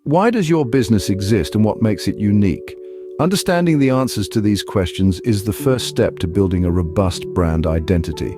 Why does your business exist and what makes it unique? Understanding the answers to these questions is the first step to building a robust brand identity.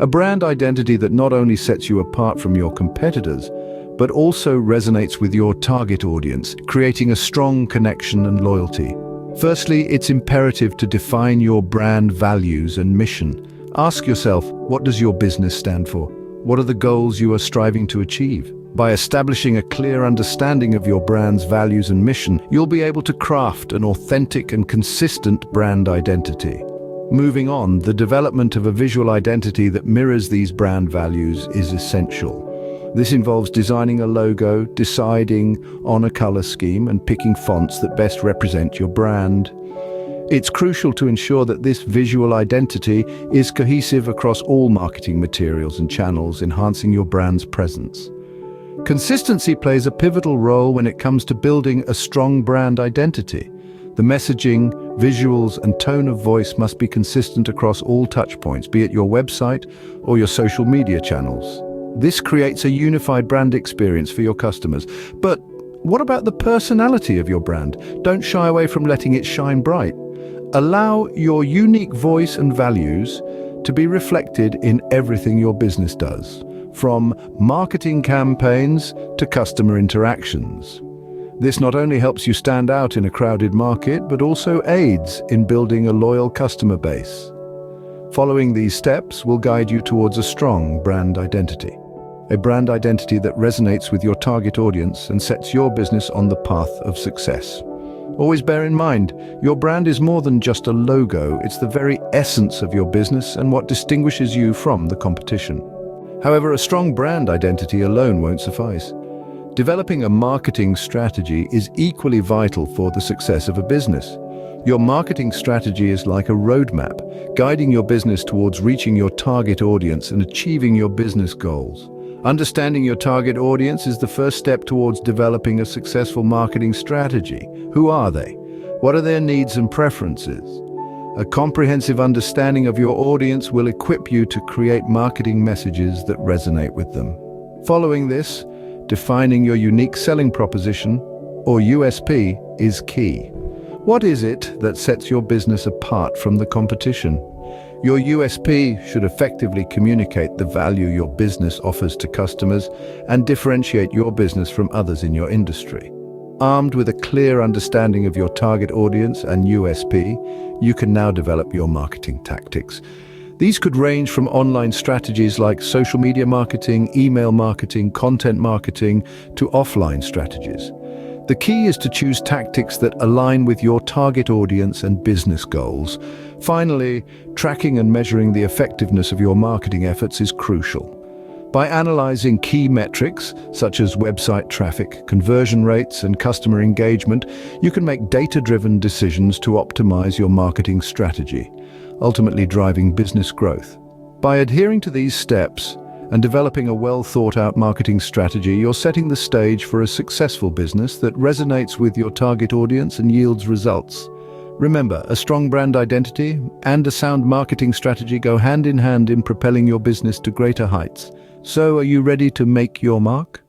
A brand identity that not only sets you apart from your competitors, but also resonates with your target audience, creating a strong connection and loyalty. Firstly, it's imperative to define your brand values and mission. Ask yourself, what does your business stand for? What are the goals you are striving to achieve? By establishing a clear understanding of your brand's values and mission, you'll be able to craft an authentic and consistent brand identity. Moving on, the development of a visual identity that mirrors these brand values is essential. This involves designing a logo, deciding on a color scheme, and picking fonts that best represent your brand. It's crucial to ensure that this visual identity is cohesive across all marketing materials and channels, enhancing your brand's presence. Consistency plays a pivotal role when it comes to building a strong brand identity. The messaging, visuals, and tone of voice must be consistent across all touchpoints, be it your website or your social media channels. This creates a unified brand experience for your customers. But what about the personality of your brand? Don't shy away from letting it shine bright. Allow your unique voice and values to be reflected in everything your business does, from marketing campaigns to customer interactions. This not only helps you stand out in a crowded market, but also aids in building a loyal customer base. Following these steps will guide you towards a strong brand identity. A brand identity that resonates with your target audience and sets your business on the path of success. Always bear in mind, your brand is more than just a logo. It's the very essence of your business and what distinguishes you from the competition. However, a strong brand identity alone won't suffice. Developing a marketing strategy is equally vital for the success of a business. Your marketing strategy is like a roadmap, guiding your business towards reaching your target audience and achieving your business goals. Understanding your target audience is the first step towards developing a successful marketing strategy. Who are they? What are their needs and preferences? A comprehensive understanding of your audience will equip you to create marketing messages that resonate with them. Following this, defining your unique selling proposition, or USP, is key. What is it that sets your business apart from the competition? Your USP should effectively communicate the value your business offers to customers and differentiate your business from others in your industry. Armed with a clear understanding of your target audience and USP, you can now develop your marketing tactics. These could range from online strategies like social media marketing, email marketing, content marketing, to offline strategies. The key is to choose tactics that align with your target audience and business goals. Finally, tracking and measuring the effectiveness of your marketing efforts is crucial. By analyzing key metrics, such as website traffic, conversion rates, and customer engagement, you can make data-driven decisions to optimize your marketing strategy, ultimately driving business growth. By adhering to these steps and developing a well-thought-out marketing strategy, you're setting the stage for a successful business that resonates with your target audience and yields results. Remember, a strong brand identity and a sound marketing strategy go hand in hand in propelling your business to greater heights. So, are you ready to make your mark?